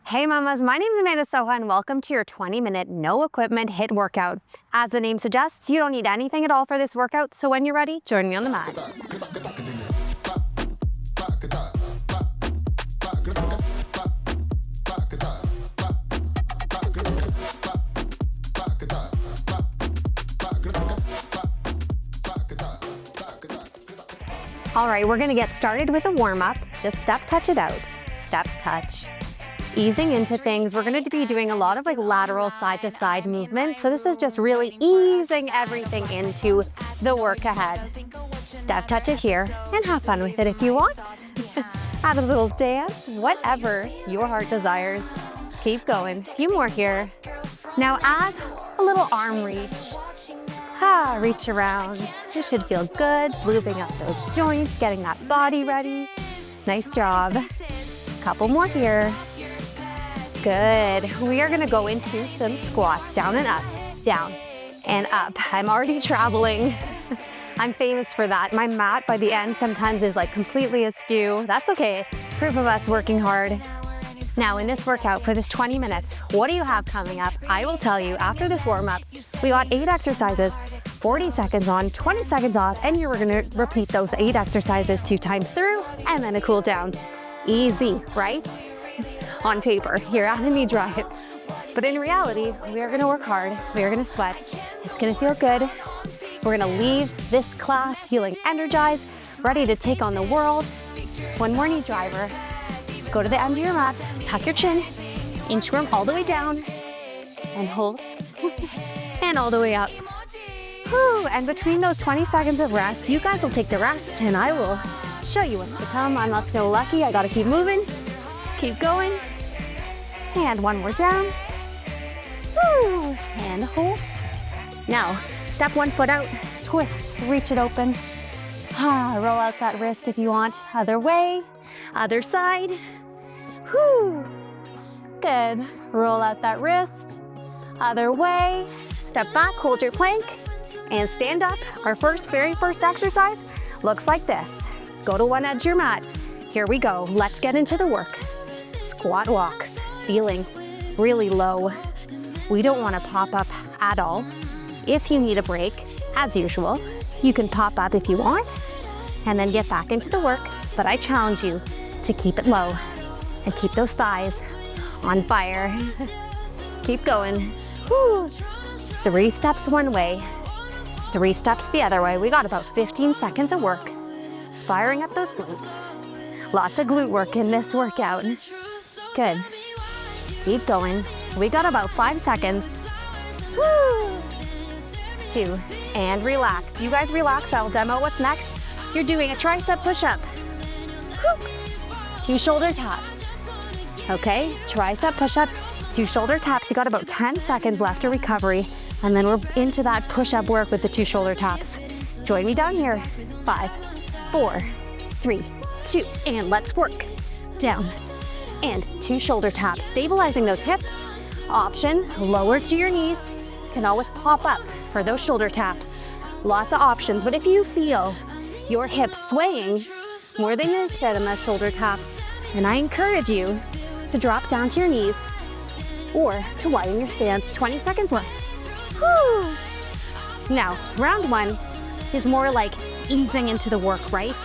Hey mamas, my name is Amanda Soha and welcome to your 20-minute no equipment HIIT workout. As the name suggests, you don't need anything at all for this workout, so when you're ready, join me on the mat. All right, we're gonna get started with a warm-up. Just step touch it out, step touch. Easing into things, we're gonna be doing a lot of lateral side to side movement. So this is just really easing everything into the work ahead. Step touch it here and have fun with it if you want. Add a little dance, whatever your heart desires. Keep going, a few more here. Now add a little arm reach. Reach around. You should feel good, lubing up those joints, getting that body ready. Nice job. Couple more here. Good. We are gonna go into some squats, down and up. I'm already traveling. I'm famous for that. My mat by the end sometimes is completely askew. That's okay. Proof of us working hard. Now in this workout for this 20 minutes, what do you have coming up? I will tell you after this warm up. We got 8 exercises, 40 seconds on, 20 seconds off, and you're gonna repeat those 8 exercises 2 times through, and then a cool down. Easy, right? On paper, you're out of me drive. But in reality, we are gonna work hard, we are gonna sweat, it's gonna feel good. We're gonna leave this class feeling energized, ready to take on the world. One more knee driver. Go to the end of your mat, tuck your chin, inchworm all the way down, and hold, and all the way up. Whew. And between those 20 seconds of rest, you guys will take the rest, and I will show you what's to come. I'm not so lucky, I gotta keep moving. Keep going, and one more down, woo, and hold. Now, step one foot out, twist, reach it open. Roll out that wrist if you want. Other way, other side, whoo, good. Roll out that wrist, other way. Step back, hold your plank, and stand up. Our very first exercise looks like this. Go to one edge of your mat. Here we go, let's get into the work. Squat walks, feeling really low. We don't want to pop up at all. If you need a break, as usual, you can pop up if you want and then get back into the work, but I challenge you to keep it low and keep those thighs on fire. Keep going. Woo. 3 steps one way, 3 steps the other way. We got about 15 seconds of work, firing up those glutes. Lots of glute work in this workout. Good. Keep going. We got about 5 seconds. Woo! 2, and relax. You guys relax, I'll demo what's next. You're doing a tricep push-up. 2 shoulder taps. Okay, tricep push-up, 2 shoulder taps. You got about 10 seconds left to recovery, and then we're into that push-up work with the 2 shoulder taps. Join me down here. 5, 4, 3, 2, and let's work. Down. And 2 shoulder taps, stabilizing those hips. Option, lower to your knees. Can always pop up for those shoulder taps. Lots of options, but if you feel your hips swaying more than you said in the shoulder taps, then I encourage you to drop down to your knees or to widen your stance. 20 seconds left. Whew. Now, round 1 is more like easing into the work, right?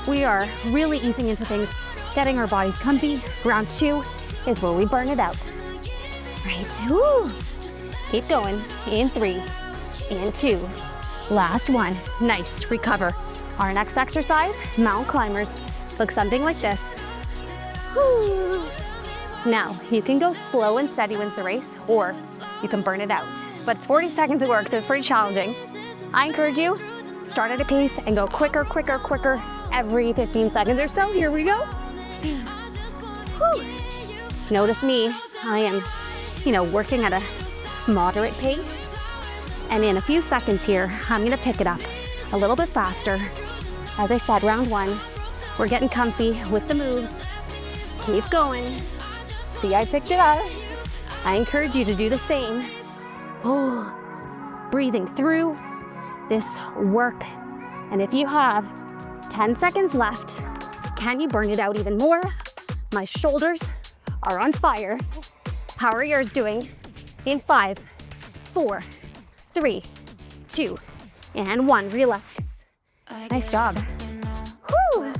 We are really easing into things, getting our bodies comfy. Round 2 is where we burn it out. Right, woo. Keep going, in 3, and 2. Last one, nice, recover. Our next exercise, mountain climbers, looks something like this. Woo. Now, you can go slow and steady wins the race, or you can burn it out. But it's 40 seconds of work, so it's pretty challenging. I encourage you, start at a pace and go quicker, quicker, quicker every 15 seconds or so. Here we go. Whew. Notice me, I am, working at a moderate pace. And in a few seconds here, I'm gonna pick it up a little bit faster. As I said, round 1, we're getting comfy with the moves. Keep going. See, I picked it up. I encourage you to do the same. Oh, breathing through this work. And if you have 10 seconds left, can you burn it out even more? My shoulders are on fire. How are yours doing? In 5, 4, 3, 2, and 1. Relax. Nice job. Whew.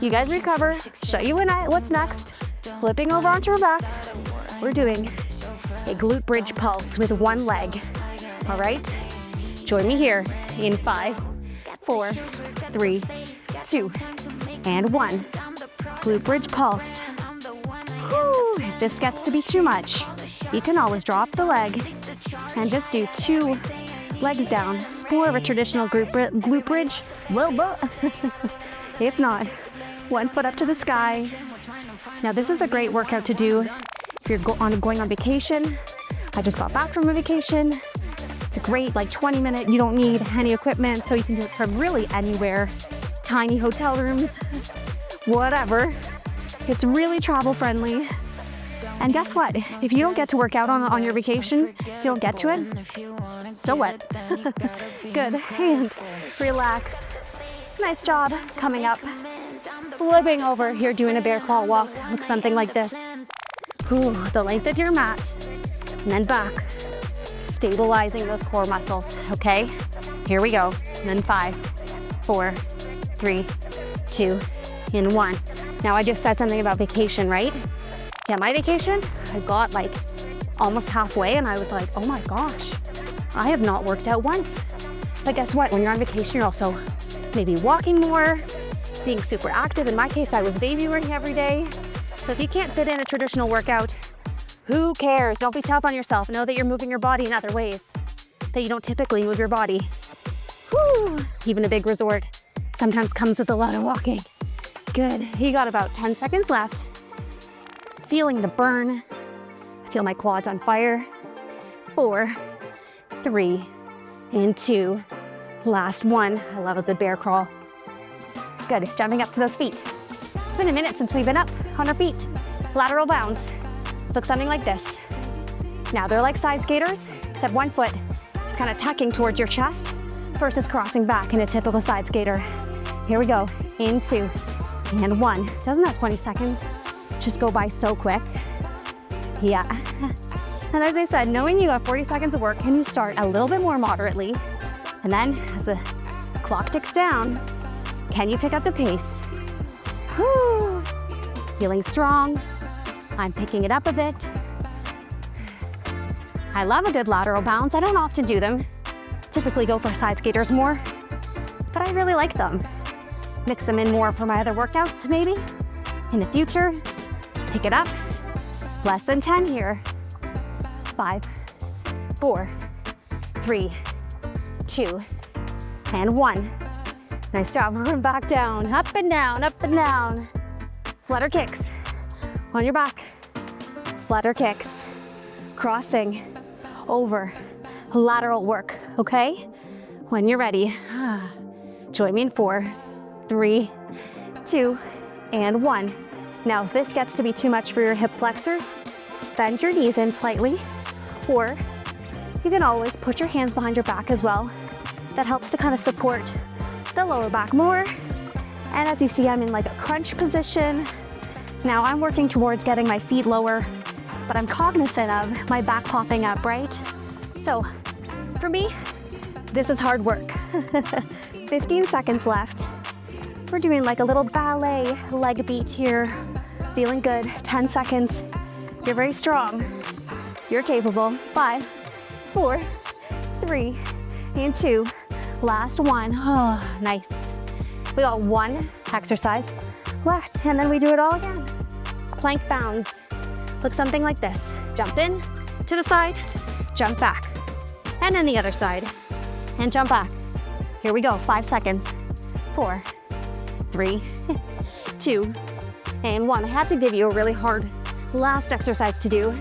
You guys recover. Show you what's next. Flipping over onto our back. We're doing a glute bridge pulse with one leg. All right? Join me here in 5, 4, 3, 2, and 1. Glute bridge pulse. Whew. If this gets to be too much, you can always drop the leg and just do 2 legs down. More of a traditional glute bridge. If not, 1 foot up to the sky. Now this is a great workout to do if you're going on vacation. I just got back from a vacation. It's a great 20-minute, you don't need any equipment, so you can do it from really anywhere. Tiny hotel rooms, whatever. It's really travel friendly. And guess what? If you don't get to work out on your vacation, if you don't get to it, so what? Good, and relax. Nice job. Coming up, flipping over. You're doing a bear crawl walk. Look something like this. Ooh, the length of your mat, and then back. Stabilizing those core muscles, okay? Here we go. And then 5, 4, 3, 2, and 1. Now I just said something about vacation, right? Yeah, my vacation, I got almost halfway and I was like, oh my gosh, I have not worked out once. But guess what? When you're on vacation, you're also maybe walking more, being super active. In my case, I was babying every day. So if you can't fit in a traditional workout, who cares? Don't be tough on yourself. Know that you're moving your body in other ways that you don't typically move your body. Whew. Even a big resort sometimes comes with a lot of walking. Good. You got about 10 seconds left. Feeling the burn. I feel my quads on fire. 4, 3, and 2. Last 1. I love a good bear crawl. Good. Jumping up to those feet. It's been a minute since we've been up on our feet. Lateral bounds. Look something like this. Now they're like side skaters, except 1 foot is kind of tucking towards your chest versus crossing back in a typical side skater. Here we go. In 2, and 1. Doesn't that 20 seconds just go by so quick? Yeah. And as I said, knowing you have 40 seconds of work, can you start a little bit more moderately? And then as the clock ticks down, can you pick up the pace? Whew. Feeling strong. I'm picking it up a bit. I love a good lateral bounce. I don't often do them. Typically go for side skaters more, but I really like them. Mix them in more for my other workouts, maybe. In the future, pick it up. Less than 10 here. 5, 4, 3, 2, and 1. Nice job. We're back down, up and down, up and down. Flutter kicks on your back. Flutter kicks, crossing over, lateral work, okay? When you're ready, join me in 4, 3, 2, and 1. Now, if this gets to be too much for your hip flexors, bend your knees in slightly, or you can always put your hands behind your back as well. That helps to kind of support the lower back more. And as you see, I'm in a crunch position. Now I'm working towards getting my feet lower, but I'm cognizant of my back popping up, right? So for me, this is hard work. 15 seconds left. We're doing a little ballet leg beat here. Feeling good, 10 seconds. You're very strong. You're capable. 5, 4, 3, and 2. Last 1. Oh, nice. We got 1 exercise left, and then we do it all again. Plank bounds. Look something like this. Jump in, to the side, jump back. And then the other side, and jump back. Here we go, 5 seconds. 4, 3, 2, and 1. I had to give you a really hard last exercise to do,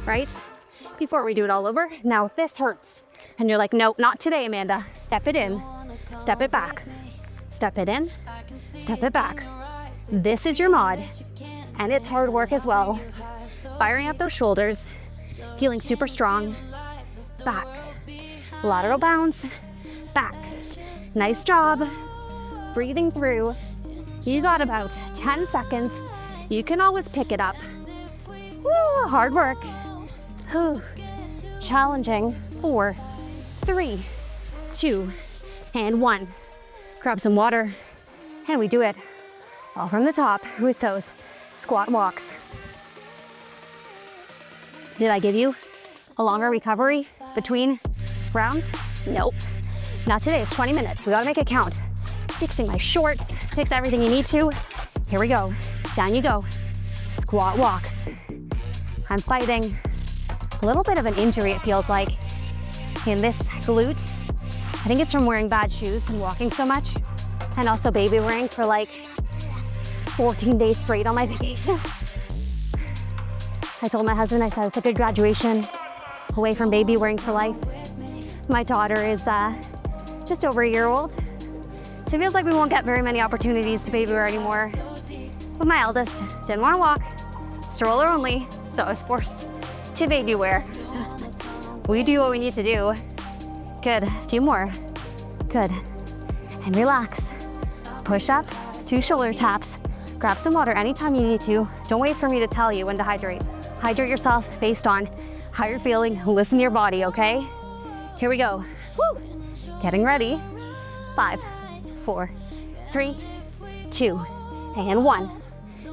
right? Before we do it all over. Now, if this hurts, and you're like, nope, not today, Amanda. Step it in, step it back. Step it in, step it back. This is your mod, and it's hard work as well. Firing up those shoulders, feeling super strong. Back, lateral bounce, back. Nice job. Breathing through. You got about 10 seconds. You can always pick it up. Woo, hard work. Whew. Challenging. 4, 3, 2, and 1. Grab some water, and we do it all from the top with those squat walks. Did I give you a longer recovery between rounds? Nope. Not today, it's 20 minutes. We gotta make it count. Fixing my shorts, fix everything you need to. Here we go, down you go. Squat walks. I'm fighting a little bit of an injury, it feels like, in this glute. I think it's from wearing bad shoes and walking so much, and also baby wearing for like 14 days straight on my vacation. I told my husband, I said, it's a good graduation away from baby wearing for life. My daughter is just over a year old, so it feels like we won't get very many opportunities to baby wear anymore. But my eldest didn't want to walk, stroller only, so I was forced to baby wear. We do what we need to do. Good, 2 more. Good, and relax. Push up, 2 shoulder taps. Grab some water anytime you need to. Don't wait for me to tell you when to hydrate. Hydrate yourself based on how you're feeling. Listen to your body, okay? Here we go. Woo. Getting ready. 5, 4, 3, 2, and 1.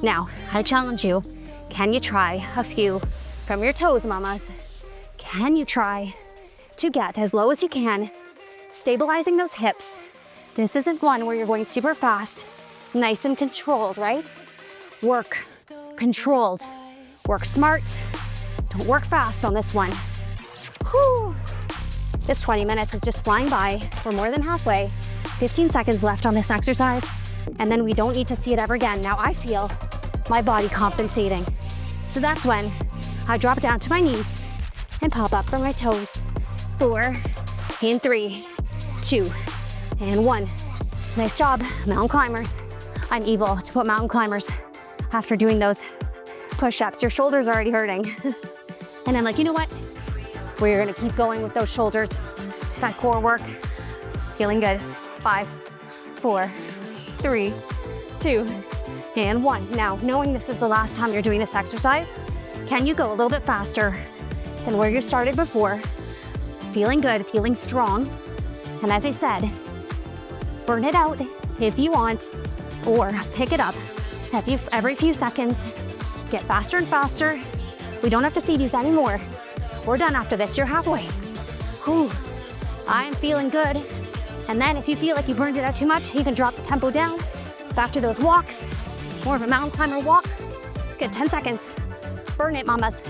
Now, I challenge you, can you try a few from your toes, mamas? Can you try to get as low as you can, stabilizing those hips? This isn't one where you're going super fast, nice and controlled, right? Work controlled, work smart, don't work fast on this one. Whew. This 20 minutes is just flying by. We're more than halfway. 15 seconds left on this exercise, and then we don't need to see it ever again. Now I feel my body compensating. So that's when I drop down to my knees and pop up from my toes. 4, and 3, 2, and 1. Nice job, mountain climbers. I'm evil to put mountain climbers after doing those push-ups. Your shoulders are already hurting. And I'm like, you know what? We're gonna keep going with those shoulders, that core work. Feeling good. 5, 4, 3, 2, and 1. Now, knowing this is the last time you're doing this exercise, can you go a little bit faster than where you started before? Feeling good, feeling strong. And as I said, burn it out if you want, or pick it up every few seconds. Get faster and faster. We don't have to see these anymore. We're done after this, you're halfway. Whew. I'm feeling good. And then if you feel like you burned it out too much, you can drop the tempo down, back to those walks, more of a mountain climber walk. Good, 10 seconds. Burn it, mamas.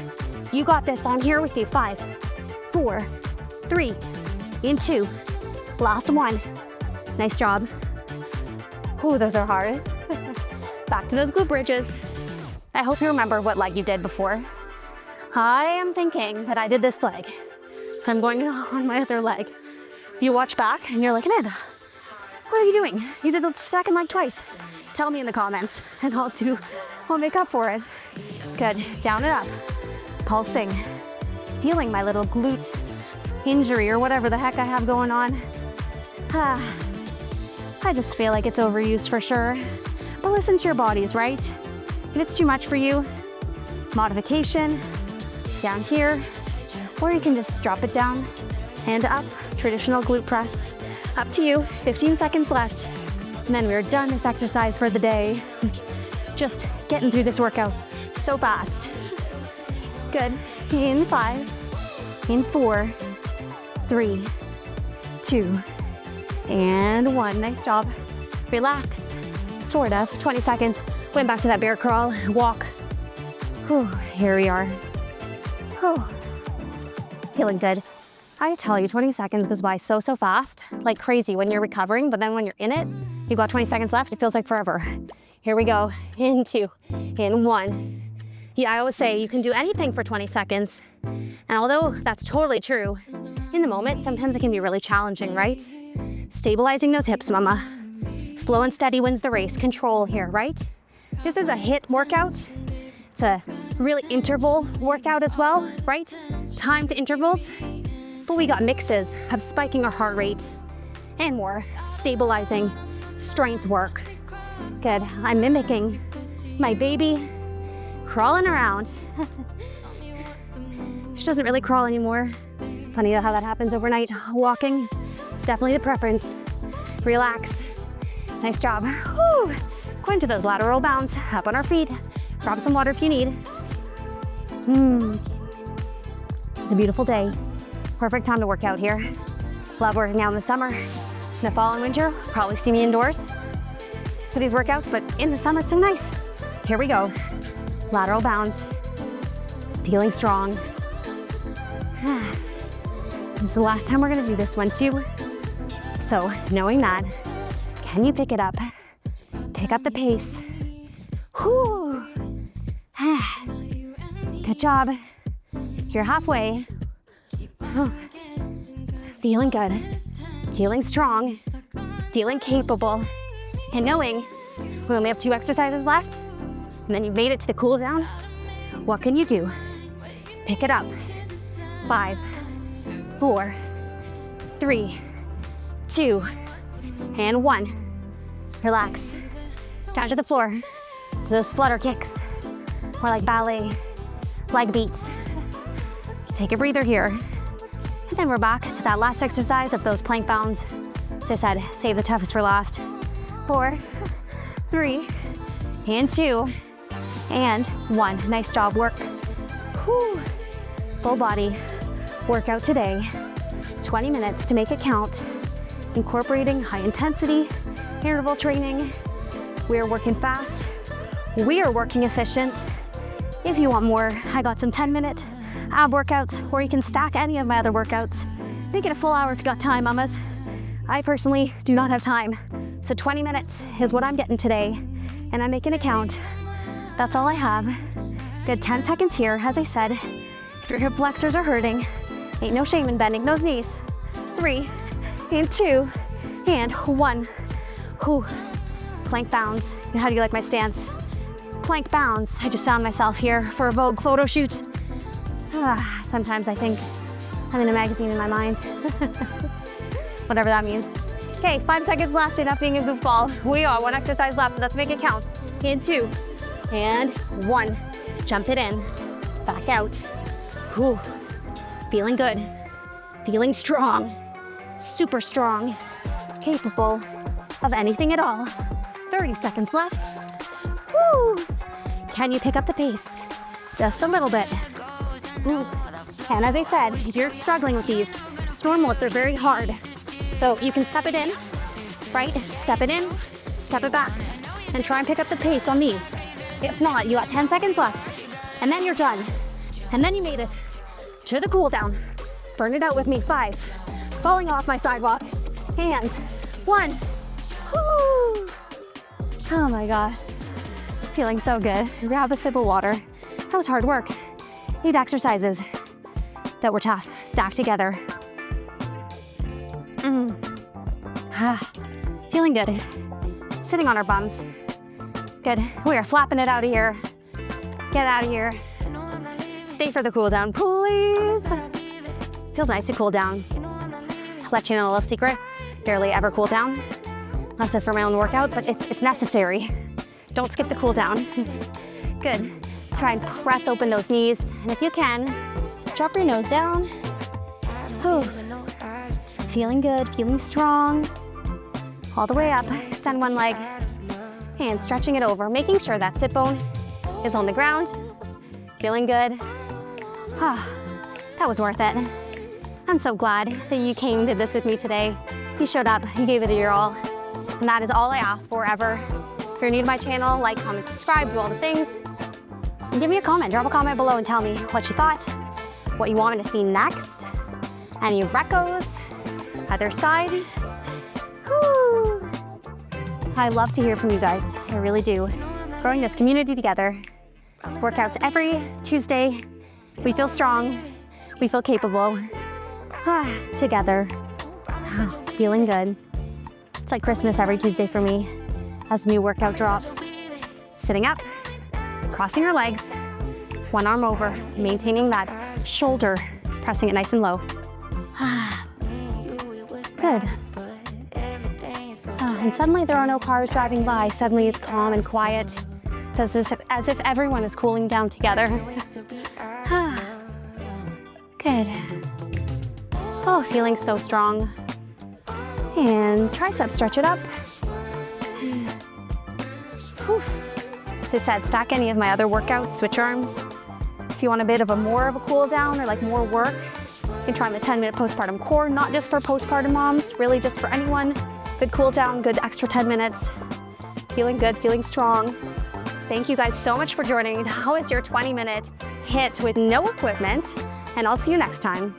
You got this, I'm here with you. 5, 4, 3, and 2. Last one. Nice job. Ooh, those are hard. Back to those glute bridges. I hope you remember what leg you did before. I am thinking that I did this leg, so I'm going on my other leg. If you watch back and you're like, Amanda, what are you doing? You did the second leg twice. Tell me in the comments and I'll make up for it. Good, down and up. Pulsing, feeling my little glute injury or whatever the heck I have going on. I just feel like it's overused for sure. But listen to your bodies, right? If it's too much for you, modification, down here, or you can just drop it down and up, traditional glute press. Up to you, 15 seconds left. And then we're done this exercise for the day. Just getting through this workout so fast. Good, in 5, in 4, 3, 2, and 1. Nice job. Relax, sort of, 20 seconds. Went back to that bear crawl, walk. Whew, here we are. Whew. Feeling good. I tell you, 20 seconds goes by so fast, like crazy when you're recovering, but then when you're in it, you've got 20 seconds left, it feels like forever. Here we go, in 2, in 1. Yeah, I always say you can do anything for 20 seconds. And although that's totally true, in the moment, sometimes it can be really challenging, right? Stabilizing those hips, mama. Slow and steady wins the race. Control here, right? This is a HIIT workout. It's a really interval workout as well, right? Timed intervals. But we got mixes of spiking our heart rate and more stabilizing strength work. Good, I'm mimicking my baby crawling around. She doesn't really crawl anymore. Funny how that happens overnight. Walking is definitely the preference. Relax. Nice job. Woo. Go into those lateral bounds, up on our feet. Grab some water if you need. It's a beautiful day. Perfect time to work out here. Love working out in the summer. In the fall and winter, probably see me indoors for these workouts, but in the summer it's so nice. Here we go. Lateral bounds. Feeling strong. This is the last time we're gonna do this one too. So knowing that, can you pick it up? Pick up the pace. Whew. Good job. You're halfway. Feeling good. Feeling strong. Feeling capable. And knowing we only have 2 exercises left, and then you've made it to the cool down, what can you do? Pick it up. 5, 4, 3, 2, and 1. Relax. Down to the floor. Those flutter kicks, more like ballet, leg beats. Take a breather here. And then we're back to that last exercise of those plank bounds. As I said, save the toughest for last. 4, 3, and 2, and 1. Nice job, work. Whew. Full body workout today. 20 minutes to make it count. Incorporating high intensity interval training. We are working fast. We are working efficient. If you want more, I got some 10-minute ab workouts, or you can stack any of my other workouts. Make it a full hour if you got time, mamas. I personally do not have time. So 20 minutes is what I'm getting today, and I'm making it count. That's all I have. Good 10 seconds here. As I said, if your hip flexors are hurting, ain't no shame in bending those knees. 3, and 2, and 1. Whew. Plank bounds. How do you like my stance? Plank bounds. I just found myself here for a Vogue photo shoot. Sometimes I think I'm in a magazine in my mind. Whatever that means. Okay, 5 seconds left, enough being a goofball. We are 1 exercise left, let's make it count. And 2, and 1. Jump it in, back out. Whew. Feeling good, feeling strong, super strong, capable of anything at all. 30 seconds left. Woo! Can you pick up the pace? Just a little bit. Ooh. And as I said, if you're struggling with these, it's normal if they're very hard. So you can step it in, right? Step it in, step it back, and try and pick up the pace on these. If not, you got 10 seconds left, and then you're done. And then you made it to the cool down. Burn it out with me. 5, falling off my sidewalk, and 1. Woo! Oh my gosh, feeling so good. Grab a sip of water. That was hard work. 8 exercises that were tough, stacked together. Feeling good. Sitting on our bums. Good. We are flapping it out of here. Get out of here. Stay for the cool down, please. Feels nice to cool down. Let you know a little secret. Barely ever cool down. Unless it's for my own workout, but it's necessary. Don't skip the cool down. Good. Try and press open those knees. And if you can, drop your nose down. Whew. Feeling good, feeling strong. All the way up, extend one leg. And stretching it over, making sure that sit bone is on the ground. Feeling good. That was worth it. I'm so glad that you came and did this with me today. You showed up, you gave it your all. And that is all I ask for ever. If you're new to my channel, like, comment, subscribe, do all the things. Just give me a comment, drop a comment below and tell me what you thought, what you want me to see next, any recos, other side. Woo. I love to hear from you guys, I really do. Growing this community together. Workouts every Tuesday. We feel strong, we feel capable. Together, feeling good. It's like Christmas every Tuesday for me as a new workout drops. Sitting up, crossing our legs, one arm over, maintaining that shoulder, pressing it nice and low. Good. And suddenly there are no cars driving by. Suddenly it's calm and quiet. It's as if everyone is cooling down together. Good. Oh, feeling so strong. And tricep, stretch it up. Whew. As I said, stack any of my other workouts, switch arms. If you want a bit of more of a cool down or like more work, you can try the 10-minute postpartum core, not just for postpartum moms, really just for anyone. Good cool down, good extra 10 minutes. Feeling good, feeling strong. Thank you guys so much for joining. How is your 20-minute HIIT with no equipment? And I'll see you next time.